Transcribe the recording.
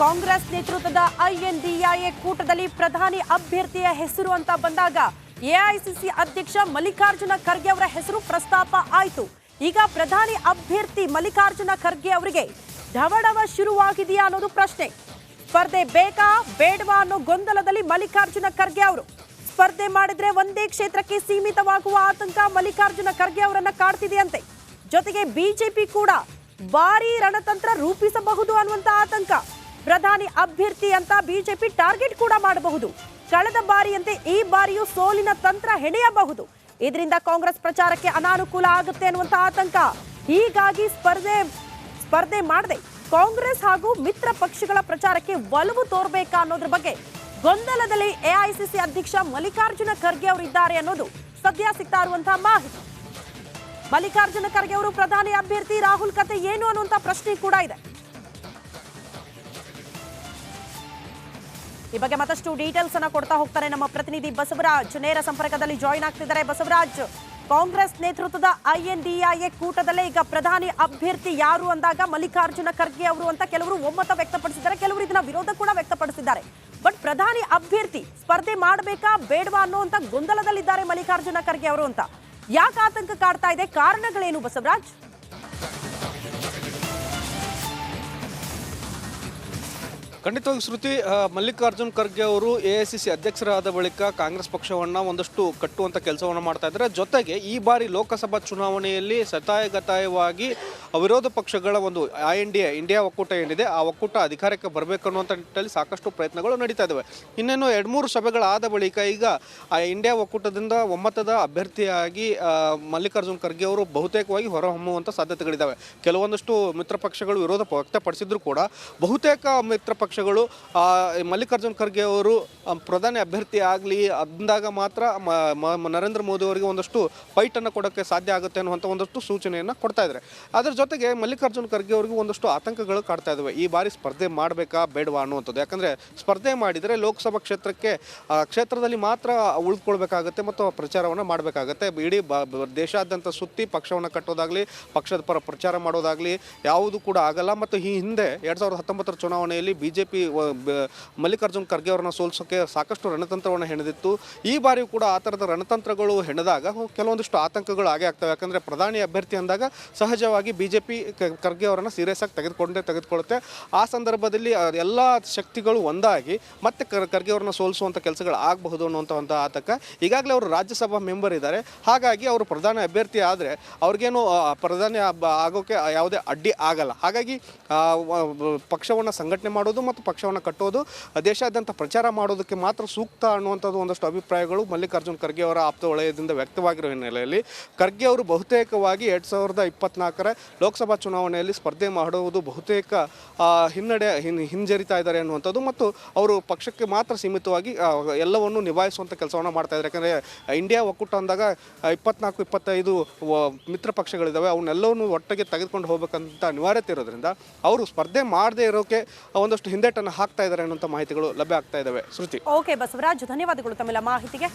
ಕಾಂಗ್ರೆಸ್ ನೇತೃತ್ವದ ಐಎನ್ಡಿಎ ಕೂಟದಲ್ಲಿ ಪ್ರಧಾನಿ ಅಭ್ಯರ್ಥಿಯ ಹೆಸರು ಅಂತ ಬಂದಾಗ ಎಐಸಿಸಿ ಅಧ್ಯಕ್ಷ ಮಲ್ಲಿಕಾರ್ಜುನ ಖರ್ಗೆ ಅವರ ಹೆಸರು ಪ್ರಸ್ತಾಪ ಆಯಿತು. ಈಗ ಪ್ರಧಾನಿ ಅಭ್ಯರ್ಥಿ ಮಲ್ಲಿಕಾರ್ಜುನ ಖರ್ಗೆ ಅವರಿಗೆ ಢವಢವ ಶುರುವಾಗಿದೆಯಾ ಅನ್ನೋದು ಪ್ರಶ್ನೆ. ಸ್ಪರ್ಧೆ ಬೇಕಾ ಬೇಡವಾ ಅನ್ನೋ ಗೊಂದಲದಲ್ಲಿ ಮಲ್ಲಿಕಾರ್ಜುನ ಖರ್ಗೆ ಅವರು. ಸ್ಪರ್ಧೆ ಮಾಡಿದ್ರೆ ಒಂದೇ ಕ್ಷೇತ್ರಕ್ಕೆ ಸೀಮಿತವಾಗುವ ಆತಂಕ ಮಲ್ಲಿಕಾರ್ಜುನ ಖರ್ಗೆ ಅವರನ್ನ ಕಾಡ್ತಿದೆಯಂತೆ. ಜೊತೆಗೆ ಬಿಜೆಪಿ ಕೂಡ ಭಾರೀ ರಣತಂತ್ರ ರೂಪಿಸಬಹುದು ಅನ್ನುವಂತ ಆತಂಕ. ಪ್ರಧಾನಿ ಅಭ್ಯರ್ಥಿ ಅಂತ ಬಿಜೆಪಿ ಟಾರ್ಗೆಟ್ ಕೂಡ ಮಾಡಬಹುದು. ಕಳೆದ ಬಾರಿಯಂತೆ ಈ ಬಾರಿಯೂ ಸೋಲಿನ ತಂತ್ರ ಹೆಣೆಯಬಹುದು. ಇದರಿಂದ ಕಾಂಗ್ರೆಸ್ ಪ್ರಚಾರಕ್ಕೆ ಅನಾನುಕೂಲ ಆಗುತ್ತೆ ಅನ್ನುವಂತ ಆತಂಕ. ಹೀಗಾಗಿ ಸ್ಪರ್ಧೆ ಮಾಡದೆ ಕಾಂಗ್ರೆಸ್ ಹಾಗೂ ಮಿತ್ರ ಪಕ್ಷಗಳ ಪ್ರಚಾರಕ್ಕೆ ಒಲವು ತೋರ್ಬೇಕಾ ಅನ್ನೋದ್ರ ಬಗ್ಗೆ ಗೊಂದಲದಲ್ಲಿ ಎಐಸಿಸಿ ಅಧ್ಯಕ್ಷ ಮಲ್ಲಿಕಾರ್ಜುನ ಖರ್ಗೆ ಅವರು ಇದ್ದಾರೆ ಅನ್ನೋದು ಸದ್ಯ ಸಿಗ್ತಾ ಇರುವಂತಹ ಮಾಹಿತಿ. ಮಲ್ಲಿಕಾರ್ಜುನ ಖರ್ಗೆ ಅವರು ಪ್ರಧಾನಿ ಅಭ್ಯರ್ಥಿ, ರಾಹುಲ್ ಕತೆ ಏನು ಅನ್ನುವಂತ ಪ್ರಶ್ನೆ ಕೂಡ ಇದೆ. ಈ ಬಗ್ಗೆ ಮತ್ತಷ್ಟು ಡೀಟೇಲ್ಸ್ ಅನ್ನ ಕೊಡ್ತಾ ಹೋಗ್ತಾರೆ ನಮ್ಮ ಪ್ರತಿನಿಧಿ ಬಸವರಾಜ್. ನೇರ ಸಂಪರ್ಕದಲ್ಲಿ ಜಾಯಿನ್ ಆಗ್ತಿದ್ದಾರೆ. ಬಸವರಾಜ್, ಕಾಂಗ್ರೆಸ್ ನೇತೃತ್ವದ ಐಎನ್ಡಿಎ ಕೂಟದಲ್ಲೇ ಈಗ ಪ್ರಧಾನಿ ಅಭ್ಯರ್ಥಿ ಯಾರು ಅಂದಾಗ ಮಲ್ಲಿಕಾರ್ಜುನ ಖರ್ಗೆ ಅವರು ಅಂತ ಕೆಲವರು ಒಮ್ಮತ ವ್ಯಕ್ತಪಡಿಸಿದ್ದಾರೆ, ಕೆಲವರು ಇದನ್ನ ವಿರೋಧ ಕೂಡ ವ್ಯಕ್ತಪಡಿಸಿದ್ದಾರೆ. ಬಟ್ ಪ್ರಧಾನಿ ಅಭ್ಯರ್ಥಿ ಸ್ಪರ್ಧೆ ಮಾಡಬೇಕಾ ಬೇಡವಾ ಅನ್ನುವಂತ ಗೊಂದಲದಲ್ಲಿದ್ದಾರೆ ಮಲ್ಲಿಕಾರ್ಜುನ ಖರ್ಗೆ ಅವರು ಅಂತ. ಯಾಕೆ ಆತಂಕ ಕಾಡ್ತಾ ಇದೆ, ಕಾರಣಗಳೇನು ಬಸವರಾಜ್? ಖಂಡಿತವಾಗಿ ಶ್ರುತಿ, ಮಲ್ಲಿಕಾರ್ಜುನ್ ಖರ್ಗೆ ಅವರು ಎಐಸಿಸಿ ಅಧ್ಯಕ್ಷರಾದ ಬಳಿಕ ಕಾಂಗ್ರೆಸ್ ಪಕ್ಷವನ್ನು ಒಂದಷ್ಟು ಕಟ್ಟುವಂಥ ಕೆಲಸವನ್ನು ಮಾಡ್ತಾ ಇದ್ದಾರೆ. ಜೊತೆಗೆ ಈ ಬಾರಿ ಲೋಕಸಭಾ ಚುನಾವಣೆಯಲ್ಲಿ ಶತಾಯಗತಾಯವಾಗಿ ವಿರೋಧ ಪಕ್ಷಗಳ ಒಂದು ಇಂಡಿಯಾ ಒಕ್ಕೂಟ ಏನಿದೆ ಆ ಒಕ್ಕೂಟ ಅಧಿಕಾರಕ್ಕೆ ಬರಬೇಕು ಅನ್ನುವಂಥ ನಿಟ್ಟಿನಲ್ಲಿ ಸಾಕಷ್ಟು ಪ್ರಯತ್ನಗಳು ನಡೀತಾ ಇದ್ದಾವೆ. ಇನ್ನೇನು 2-3 ಸಭೆಗಳಾದ ಬಳಿಕ ಈಗ ಆ ಇಂಡಿಯಾ ಒಕ್ಕೂಟದಿಂದ ಒಮ್ಮತದ ಅಭ್ಯರ್ಥಿಯಾಗಿ ಮಲ್ಲಿಕಾರ್ಜುನ್ ಖರ್ಗೆ ಅವರು ಬಹುತೇಕವಾಗಿ ಹೊರಹೊಮ್ಮುವಂಥ ಸಾಧ್ಯತೆಗಳಿದ್ದಾವೆ. ಕೆಲವೊಂದಷ್ಟು ಮಿತ್ರ ಪಕ್ಷಗಳು ವಿರೋಧ ವ್ಯಕ್ತಪಡಿಸಿದ್ರು ಕೂಡ ಬಹುತೇಕ ಮಿತ್ರ ಪಕ್ಷಗಳು ಮಲ್ಲಿಕಾರ್ಜುನ್ ಖರ್ಗೆ ಅವರು ಪ್ರಧಾನಿ ಅಭ್ಯರ್ಥಿ ಆಗಲಿ ಅಂದಾಗ ಮಾತ್ರ ನರೇಂದ್ರ ಮೋದಿ ಅವರಿಗೆ ಒಂದಷ್ಟು ಫೈಟನ್ನು ಕೊಡೋಕ್ಕೆ ಸಾಧ್ಯ ಆಗುತ್ತೆ ಅನ್ನುವಂಥ ಒಂದಷ್ಟು ಸೂಚನೆಯನ್ನು ಕೊಡ್ತಾ ಇದ್ದಾರೆ. ಅದರ ಜೊತೆಗೆ ಮಲ್ಲಿಕಾರ್ಜುನ್ ಖರ್ಗೆ ಅವರಿಗೆ ಒಂದಷ್ಟು ಆತಂಕಗಳು ಕಾಡ್ತಾ ಇದ್ದಾವೆ. ಈ ಬಾರಿ ಸ್ಪರ್ಧೆ ಮಾಡಬೇಕಾ ಬೇಡವಾ ಅನ್ನುವಂಥದ್ದು. ಯಾಕಂದರೆ ಸ್ಪರ್ಧೆ ಮಾಡಿದರೆ ಲೋಕಸಭಾ ಕ್ಷೇತ್ರದಲ್ಲಿ ಮಾತ್ರ ಉಳಿದುಕೊಳ್ಬೇಕಾಗತ್ತೆ ಮತ್ತು ಪ್ರಚಾರವನ್ನು ಮಾಡಬೇಕಾಗತ್ತೆ. ಇಡೀ ದೇಶಾದ್ಯಂತ ಸುತ್ತಿ ಪಕ್ಷವನ್ನು ಕಟ್ಟೋದಾಗಲಿ ಪಕ್ಷದ ಪರ ಪ್ರಚಾರ ಮಾಡೋದಾಗಲಿ ಯಾವುದು ಕೂಡ ಆಗಲ್ಲ. ಮತ್ತು ಈ ಹಿಂದೆ 2019 ಚುನಾವಣೆಯಲ್ಲಿ ಬಿಜೆಪಿ ಮಲ್ಲಿಕಾರ್ಜುನ್ ಖರ್ಗೆ ಅವರನ್ನ ಸೋಲಿಸೋಕೆ ಸಾಕಷ್ಟು ರಣತಂತ್ರವನ್ನು ಹೆಣೆದಿತ್ತು. ಈ ಬಾರಿಯೂ ಕೂಡ ಆ ಥರದ ರಣತಂತ್ರಗಳು ಹೆಣೆದಾಗ ಕೆಲವೊಂದಿಷ್ಟು ಆತಂಕಗಳು ಆಗೇ ಆಗ್ತವೆ. ಯಾಕಂದರೆ ಪ್ರಧಾನಿ ಅಭ್ಯರ್ಥಿ ಅಂದಾಗ ಸಹಜವಾಗಿ ಬಿಜೆಪಿ ಖರ್ಗೆ ಅವರನ್ನು ಸೀರಿಯಸ್ ಆಗಿ ತೆಗೆದುಕೊಳ್ಳುತ್ತೆ. ಆ ಸಂದರ್ಭದಲ್ಲಿ ಎಲ್ಲ ಶಕ್ತಿಗಳು ಒಂದಾಗಿ ಮತ್ತೆ ಖರ್ಗೆ ಅವರನ್ನ ಸೋಲಿಸುವಂಥ ಕೆಲಸಗಳು ಆಗಬಹುದು ಅನ್ನುವಂಥ ಒಂದು ಆತಂಕ. ಈಗಾಗಲೇ ಅವರು ರಾಜ್ಯಸಭಾ ಮೆಂಬರ್ ಇದ್ದಾರೆ. ಹಾಗಾಗಿ ಅವರು ಪ್ರಧಾನಿ ಅಭ್ಯರ್ಥಿ ಆದರೆ ಅವ್ರಿಗೇನು ಪ್ರಧಾನಿ ಆಗೋಕ್ಕೆ ಯಾವುದೇ ಅಡ್ಡಿ ಆಗಲ್ಲ. ಹಾಗಾಗಿ ಪಕ್ಷವನ್ನು ಸಂಘಟನೆ ಮಾಡೋದು ಮತ್ತು ಪಕ್ಷವನ್ನು ಕಟ್ಟೋದು ದೇಶಾದ್ಯಂತ ಪ್ರಚಾರ ಮಾಡೋದಕ್ಕೆ ಮಾತ್ರ ಸೂಕ್ತ ಅನ್ನುವಂಥದ್ದು ಒಂದಷ್ಟು ಅಭಿಪ್ರಾಯಗಳು ಮಲ್ಲಿಕಾರ್ಜುನ್ ಖರ್ಗೆ ಅವರ ಆಪ್ತ ವಲಯದಿಂದ ವ್ಯಕ್ತವಾಗಿರೋ ಹಿನ್ನೆಲೆಯಲ್ಲಿ ಖರ್ಗೆ ಅವರು ಬಹುತೇಕವಾಗಿ 2024 ಲೋಕಸಭಾ ಚುನಾವಣೆಯಲ್ಲಿ ಸ್ಪರ್ಧೆ ಮಾಡುವುದು ಬಹುತೇಕ ಹಿಂಜರಿತಾ ಇದ್ದಾರೆ ಅನ್ನುವಂಥದ್ದು. ಮತ್ತು ಅವರು ಪಕ್ಷಕ್ಕೆ ಮಾತ್ರ ಸೀಮಿತವಾಗಿ ಎಲ್ಲವನ್ನು ನಿಭಾಯಿಸುವಂಥ ಕೆಲಸವನ್ನು ಮಾಡ್ತಾ ಇದ್ದಾರೆ. ಯಾಕಂದರೆ ಇಂಡಿಯಾ ಒಕ್ಕೂಟ ಅಂದಾಗ 24-25 ಮಿತ್ರ ಪಕ್ಷಗಳಿದ್ದಾವೆ. ಅವನ್ನೆಲ್ಲವನ್ನೂ ಒಟ್ಟಿಗೆ ತೆಗೆದುಕೊಂಡು ಹೋಗಬೇಕಂತ ಅನಿವಾರ್ಯತೆ ಇರೋದ್ರಿಂದ ಅವರು ಸ್ಪರ್ಧೆ ಮಾಡದೇ ಇರೋಕ್ಕೆ ಒಂದಷ್ಟು ಹಿಂದೇಟನ್ನು ಹಾಕ್ತಾ ಇದ್ದಾರೆ ಅನ್ನುವಂಥ ಮಾಹಿತಿಗಳು ಲಭ್ಯ ಆಗ್ತಾ ಇದ್ದಾವೆ. ಶ್ರುತಿ. ಓಕೆ ಬಸವರಾಜ್, ಧನ್ಯವಾದಗಳು ತಮ್ಮೆಲ್ಲ ಮಾಹಿತಿಗೆ.